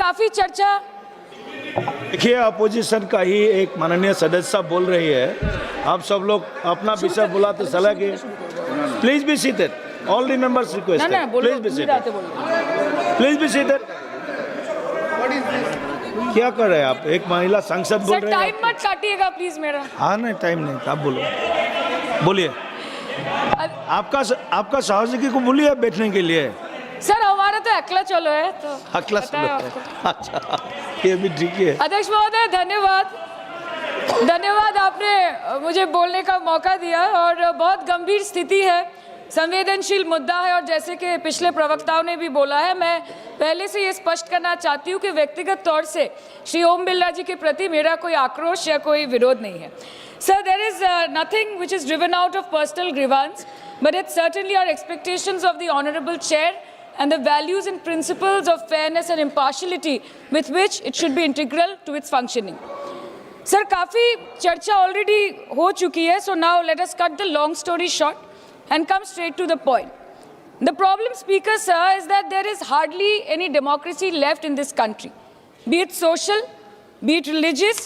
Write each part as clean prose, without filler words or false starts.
काफी चर्चा। देखिए, अपोजिशन का ही एक माननीय सदस्य बोल रही है, आप सब लोग अपना विषय बुलाते चला गए। Please be seated, all the members request, please be seated, please be seated. क्या कर रहे हैं आप? एक महिला सांसद बोल रहे हैं। टाइम मत काटिएगा प्लीज मेरा। हाँ नहीं, टाइम नहीं, आप बोलो, बोलिए। आपका सहयोगी को बोलिए बैठने के लिए। सर हमारा तो अकेला चलो है, तो अकेला चलो है। अच्छा, ये भी ठीक है। अध्यक्ष महोदय धन्यवाद, धन्यवाद, आपने मुझे बोलने का मौका दिया। और बहुत गंभीर स्थिति है, संवेदनशील मुद्दा है, और जैसे कि पिछले प्रवक्ताओं ने भी बोला है, मैं पहले से ये स्पष्ट करना चाहती हूँ कि व्यक्तिगत तौर से श्री ओम बिरला जी के प्रति मेरा कोई आक्रोश या कोई विरोध नहीं है। Sir, there is nothing which is driven out of personal grievance, but it's certainly our expectations of the honourable chair and the values and principles of fairness and impartiality with which it should be integral to its functioning. Sir, काफ़ी चर्चा already हो चुकी है, so now let us cut the long story short and come straight to the point. The problem, Speaker, sir, is that there is hardly any democracy left in this country, be it social, be it religious,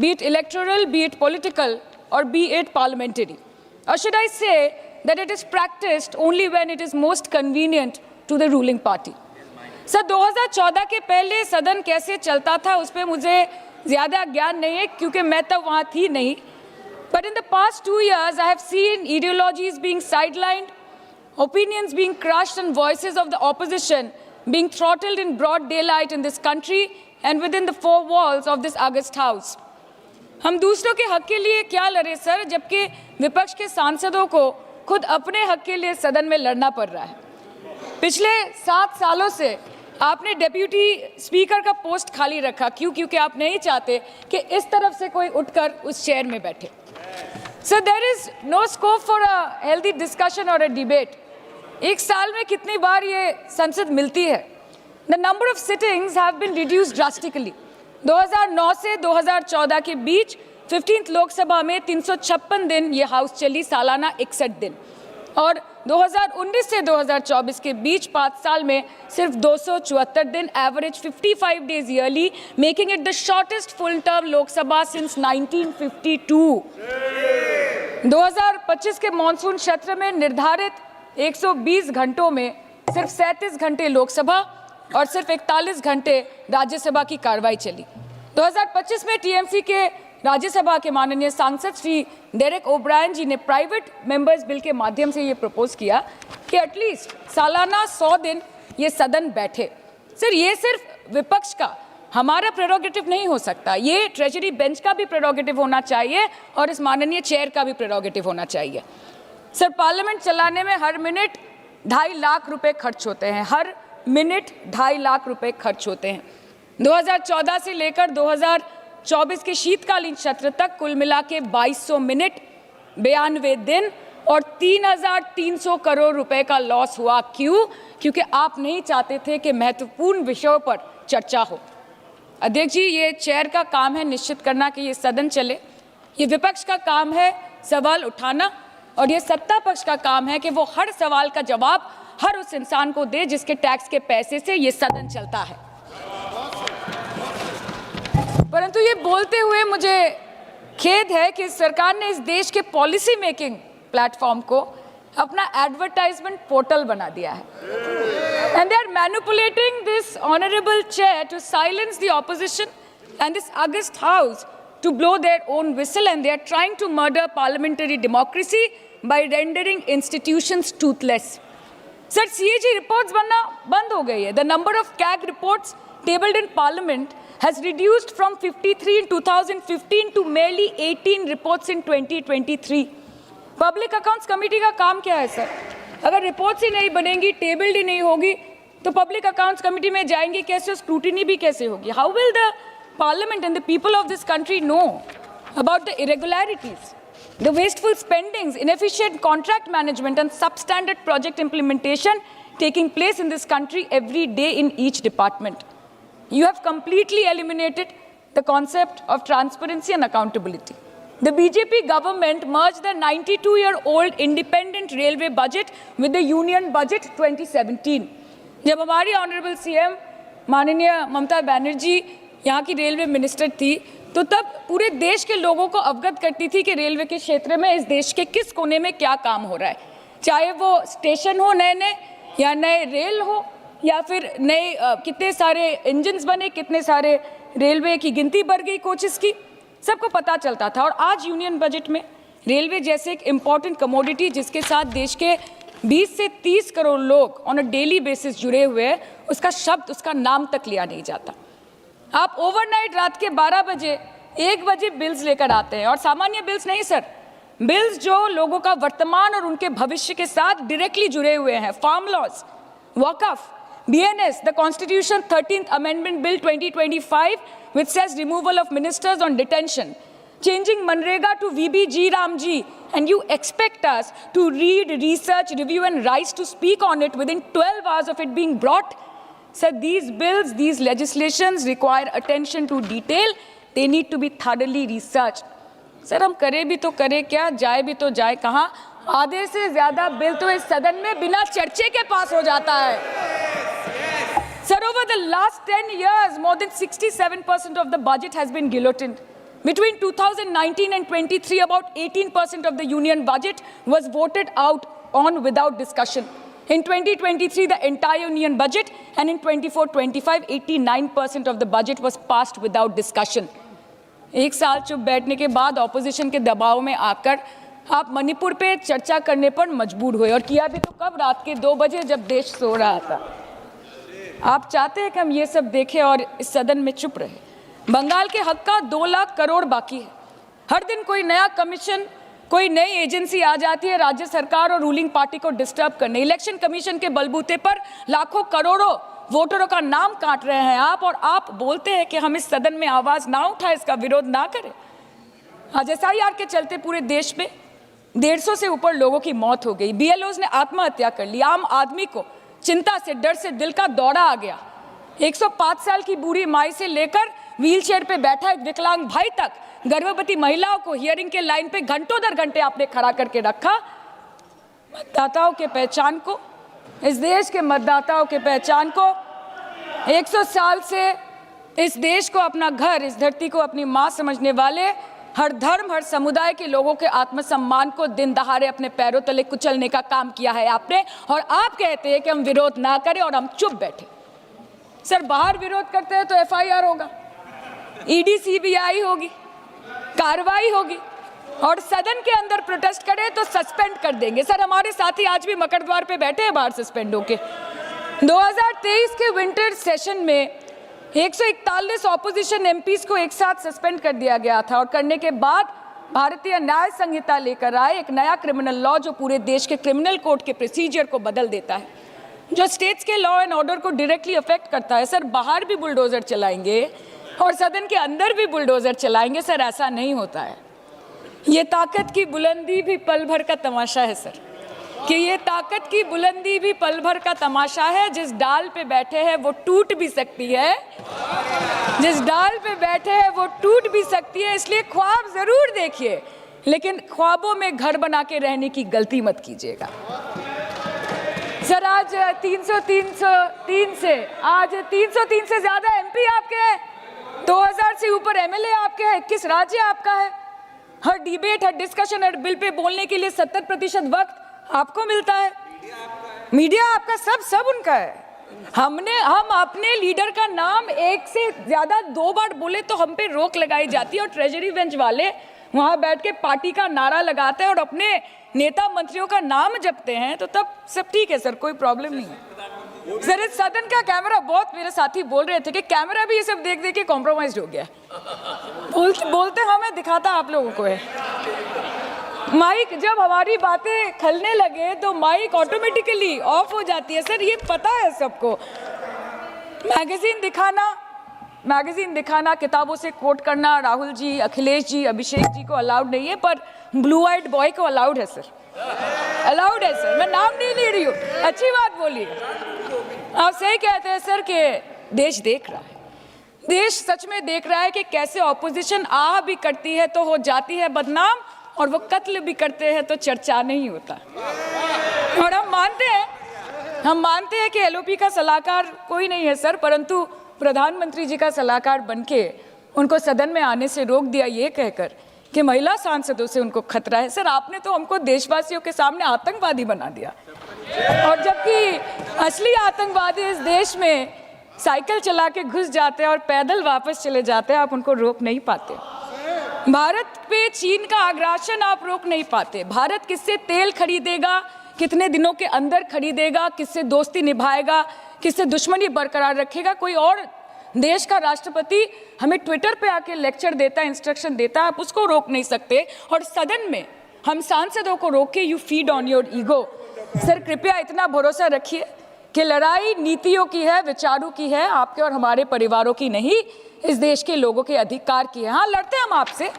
be it electoral, be it political, or be it parliamentary. Or should I say that it is practiced only when it is most convenient to the ruling party. Sir 2014 के पहले सदन कैसे चलता था उस पर मुझे ज़्यादा ज्ञान नहीं है क्योंकि मैं तब वहाँ थी नहीं. But in the past 2 years, I have seen ideologies being sidelined, opinions being crushed, and voices of the opposition being throttled in broad daylight in this country and within the four walls of this August House. हम दूसरों के हक के लिए क्या लड़े sir, जबकि विपक्ष के सांसदों को खुद अपने हक के लिए सदन में लड़ना पड़ रहा है. पिछले 7 सालों से आपने डेप्यूटी स्पीकर का पोस्ट खाली रखा. क्यों? क्योंकि आप नहीं चाहते कि इस तरफ से कोई उठकर उस चेयर में बैठे. Sir, there is no scope for a healthy discussion और अ डिबेट. एक साल में कितनी बार ये संसद मिलती है? The number of sittings have been reduced drastically. 2009 से 2014 के बीच 15th लोकसभा में 356 दिन ये हाउस चली, सालाना 61 दिन. और 2019 से 2024 के बीच 5 साल में सिर्फ 274 दिन, average 55 days yearly, making it the shortest full term Lok Sabha since 1952. 2025 के मॉनसून सत्र में निर्धारित 120 घंटों में सिर्फ 37 घंटे लोकसभा और सिर्फ 41 घंटे राज्यसभा की कार्रवाई चली. 2025 में टीएमसी के राज्यसभा के माननीय सांसद श्री डेरेक ओब्रायन जी ने प्राइवेट मेंबर्स बिल के माध्यम से ये प्रपोज किया कि एटलीस्ट सालाना 100 दिन ये सदन बैठे. सर, ये सिर्फ विपक्ष का, हमारा प्रेरोगेटिव नहीं हो सकता. ये ट्रेजरी बेंच का भी प्रेरोगेटिव होना चाहिए और इस माननीय चेयर का भी प्रेरोगेटिव होना चाहिए. सर, पार्लियामेंट चलाने में हर मिनट 2.5 लाख रुपए खर्च होते हैं. हर मिनट 2.5 लाख रुपए खर्च होते हैं. 2014 से लेकर 2024 के शीतकालीन सत्र तक कुल मिला के 2200 मिनट, 92 दिन और 3,300 करोड़ रुपए का लॉस हुआ. क्यों? क्योंकि आप नहीं चाहते थे कि महत्वपूर्ण विषयों पर चर्चा हो. अध्यक्ष जी, ये चेयर का काम है निश्चित करना कि ये सदन चले. ये विपक्ष का काम है सवाल उठाना, और ये सत्ता पक्ष का काम है कि वो हर सवाल का जवाब हर उस इंसान को दे जिसके टैक्स के पैसे से ये सदन चलता है. परंतु ये बोलते हुए मुझे खेद है कि सरकार ने इस देश के पॉलिसी मेकिंग प्लेटफॉर्म को अपना एडवर्टाइजमेंट पोर्टल बना दिया है. And they are manipulating this honourable chair to silence the opposition and this august house to blow their own whistle, and they are trying to murder parliamentary democracy by rendering institutions toothless. Sir, CAG reports बनना बंद हो गई है. The number of CAG reports tabled in Parliament has reduced from 53 in 2015 to merely 18 reports in 2023. Public Accounts Committee का काम क्या है sir? अगर रिपोर्ट्स ही नहीं बनेंगी, टेबल्ड ही नहीं होगी, तो पब्लिक अकाउंट्स कमेटी में जाएंगी कैसे, स्क्रूटिनी भी कैसे होगी? How will the Parliament and the people of this country know about the irregularities, the wasteful spendings, inefficient contract management, and substandard project implementation taking place in this country every day in each department? You have completely eliminated the concept of transparency and accountability. The BJP government merged the 92-year-old independent railway budget with the union budget 2017. जब हमारी honourable CM माननीय ममता बनर्जी यहाँ की railway minister थी, तो तब पूरे देश के लोगों को अवगत करती थी कि रेलवे के क्षेत्र में इस देश के किस कोने में क्या काम हो रहा है, चाहे वो स्टेशन हो नए नए या नए रेल हो या फिर नए कितने सारे इंजन्स बने, कितने सारे रेलवे की गिनती बढ़ गई कोचेस की, सबको पता चलता था। और आज यूनियन बजट में रेलवे जैसे एक इम्पॉर्टेंट कमोडिटी जिसके साथ देश के 20 से 30 करोड़ लोग ऑन अ डेली बेसिस जुड़े हुए हैं, उसका शब्द, उसका नाम तक लिया नहीं जाता। आप ओवरनाइट रात के 12 बजे 1 बजे बिल्स लेकर आते हैं, और सामान्य बिल्स नहीं सर, बिल्स जो लोगों का वर्तमान और उनके भविष्य के साथ डायरेक्टली जुड़े हुए हैं। फार्म लॉज, वक़फ़, BNS, the Constitution 13th Amendment Bill 2025, which says removal of ministers on detention, changing Manrega to VBG Ramji, and you expect us to read, research, review and rise to speak on it within 12 hours of it being brought? Sir, these bills, these legislations require attention to detail. They need to be thoroughly researched. Sir हम करें भी तो करें क्या, जाए भी तो जाए कहाँ? आधे से ज़्यादा बिल तो इस सदन में बिना चर्चे के पास हो जाता है। Sir, over the last 10 years, more than 67% of the budget has been guillotined. Between 2019 and 23, about 18% of the union budget was voted out on without discussion. In 2023, the entire union budget, and in 24-25, 89% of the budget was passed without discussion. एक साल चुप बैठने के बाद opposition के दबाव में आकर आप मणिपुर पे चर्चा करने पर मजबूर हुए, और किया भी तो कब? रात के 2 बजे जब देश सो रहा था। आप चाहते हैं कि हम ये सब देखें और इस सदन में चुप रहे। बंगाल के हक का 2 लाख करोड़ बाकी है। हर दिन कोई नया कमीशन, कोई नई एजेंसी आ जाती है राज्य सरकार और रूलिंग पार्टी को डिस्टर्ब करने। इलेक्शन कमीशन के बलबूते पर लाखों करोड़ों वोटरों का नाम काट रहे हैं आप, और आप बोलते हैं कि हम इस सदन में आवाज़ ना उठाएं, इसका विरोध ना करें। आज SIR के चलते पूरे देश में 150 से ऊपर लोगों की मौत हो गई। BLOs ने आत्महत्या कर ली। आम आदमी को चिंता से, डर से दिल का दौरा आ गया। 105 साल की बूढ़ी माई से लेकर व्हीलचेयर पे बैठा एक विकलांग भाई तक, गर्भवती महिलाओं को हियरिंग के लाइन पे घंटों दर घंटे आपने खड़ा करके रखा। मतदाताओं के पहचान को, इस देश के मतदाताओं के पहचान को, 100 साल से इस देश को अपना घर, इस धरती को अपनी माँ समझने वाले हर धर्म, हर समुदाय के लोगों के आत्मसम्मान को दिन दहाड़े अपने पैरों तले कुचलने का काम किया है आपने, और आप कहते हैं कि हम विरोध ना करें और हम चुप बैठे। सर बाहर विरोध करते हैं तो FIR होगा, ED CBI होगी, कार्रवाई होगी, और सदन के अंदर प्रोटेस्ट करें तो सस्पेंड कर देंगे। सर हमारे साथी आज भी मकर द्वार पे बैठे हैं बाहर सस्पेंड होके। 2023 के विंटर सेशन में 141 ऑपोजिशन MPs को एक साथ सस्पेंड कर दिया गया था, और करने के बाद भारतीय न्याय संहिता लेकर आए एक नया क्रिमिनल लॉ जो पूरे देश के क्रिमिनल कोड के प्रोसीजर को बदल देता है, जो स्टेट्स के लॉ एंड ऑर्डर को डायरेक्टली अफेक्ट करता है। सर बाहर भी बुलडोजर चलाएंगे और सदन के अंदर भी बुलडोजर चलाएंगे। सर ऐसा नहीं होता है। ये ताकत की बुलंदी भी पल भर का तमाशा है सर, कि ये ताकत की बुलंदी भी पल भर का तमाशा है। जिस डाल पे बैठे हैं वो टूट भी सकती है, जिस डाल पे बैठे हैं वो टूट भी सकती है। इसलिए ख्वाब जरूर देखिए, लेकिन ख्वाबों में घर बना के रहने की गलती मत कीजिएगा। सर आज 303 से ज्यादा MP आपके हैं, 2000 से ऊपर MLA आपके हैं, 21 राज्य आपका है। हर डिबेट, हर डिस्कशन, हर बिल पे बोलने के लिए 70% वक्त आपको मिलता है। मीडिया आपका, सब उनका है। हम अपने लीडर का नाम 1 से ज्यादा 2 बार बोले तो हम पे रोक लगाई जाती है, और ट्रेजरी बेंच वाले वहां बैठ के पार्टी का नारा लगाते हैं और अपने नेता मंत्रियों का नाम जपते हैं, तो तब सब ठीक है सर, कोई प्रॉब्लम नहीं है। सर इस सदन का कैमरा, बहुत मेरे साथी बोल रहे थे कि कैमरा भी ये सब देख देख के कॉम्प्रोमाइज हो गया। बोलते हमें दिखाता आप लोगों को है। माइक जब हमारी बातें खलने लगे तो माइक ऑटोमेटिकली ऑफ हो जाती है। सर ये पता है सबको। मैगजीन दिखाना, किताबों से कोट करना राहुल जी, अखिलेश जी, अभिषेक जी को अलाउड नहीं है, पर ब्लू आइड बॉय को अलाउड है सर, अलाउड है सर। मैं नाम नहीं ले रही हूँ, अच्छी बात बोलिए। आप सही कहते हैं सर कि देश देख रहा है, देश सच में देख रहा है कि कैसे ऑपोजिशन आह भी करती है तो हो जाती है बदनाम, और वो कत्ल भी करते हैं तो चर्चा नहीं होता। और हम मानते हैं कि LOP का सलाहकार कोई नहीं है सर, परंतु प्रधानमंत्री जी का सलाहकार बनके उनको सदन में आने से रोक दिया ये कहकर कि महिला सांसदों से उनको खतरा है। सर, आपने तो हमको देशवासियों के सामने आतंकवादी बना दिया, और जबकि असली आतंकवादी इस देश में साइकिल चला के घुस जाते हैं और पैदल वापस चले जाते हैं, आप उनको रोक नहीं पाते। भारत पे चीन का आग्रासन आप रोक नहीं पाते। भारत किससे तेल खरीदेगा, कितने दिनों के अंदर खरीदेगा, किससे दोस्ती निभाएगा, किससे दुश्मनी बरकरार रखेगा, कोई और देश का राष्ट्रपति हमें ट्विटर पे आके लेक्चर देता है, इंस्ट्रक्शन देता है, आप उसको रोक नहीं सकते। और सदन में हम सांसदों को रोक के you feed on your ego. Sir, कृपया इतना भरोसा रखिए कि लड़ाई नीतियों की है, विचारों की है, आपके और हमारे परिवारों की नहीं, इस देश के लोगों के अधिकार की है। हाँ, लड़ते हैं हम आपसे,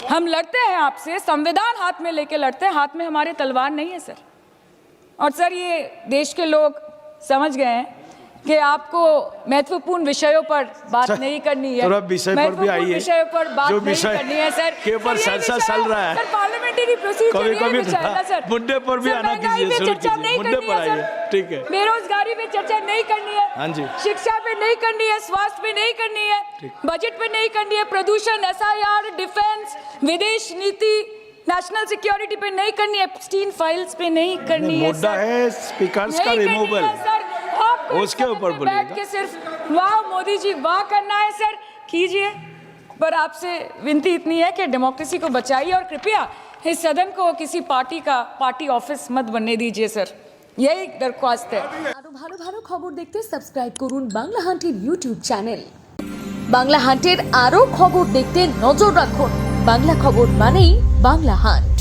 हम लड़ते हैं आपसे, संविधान हाथ में लेके लड़ते हैं, हाथ में हमारे तलवार नहीं है सर। और सर, ये देश के लोग समझ गए हैं कि आपको महत्वपूर्ण विषयों पर बात नहीं करनी है, महत्वपूर्ण विषयों पर बात नहीं करनी है सर, के ऊपर चर्चा चल रहा है सर, पार्लियामेंट्री प्रोसीजर कभी सर, मुद्दे पर भी आना कीजिए, चर्चा नहीं करनी है सर, ठीक है, बेरोजगारी पे चर्चा नहीं करनी है, हाँ जी, शिक्षा पे नहीं करनी है, स्वास्थ्य पे नहीं करनी है, बजट पे नहीं करनी है, प्रदूषण, SIR, डिफेंस, विदेश नीति, नेशनल सिक्योरिटी पे नहीं करनी है, एप्स्टीन फाइल्स पे नहीं करनी है। मुद्दा है स्पीकर्स का रिमूवल, उसके ऊपर बैठ के सिर्फ वाह मोदी जी वाह करना है सर, कीजिए। पर आपसे विनती इतनी है कि डेमोक्रेसी को बचाइए और कृपया इस सदन को किसी पार्टी ऑफिस मत बनने दीजिए सर, यही दरख्वास्त है। আরো ভালো ভালো খবর দেখতে সাবস্ক্রাইব করুন বাংলা হান্টের ইউটিউব চ্যানেল। বাংলা হান্টের আরো খবর দেখতে নজর রাখুন। বাংলা খবর মানেই বাংলা হান্ট।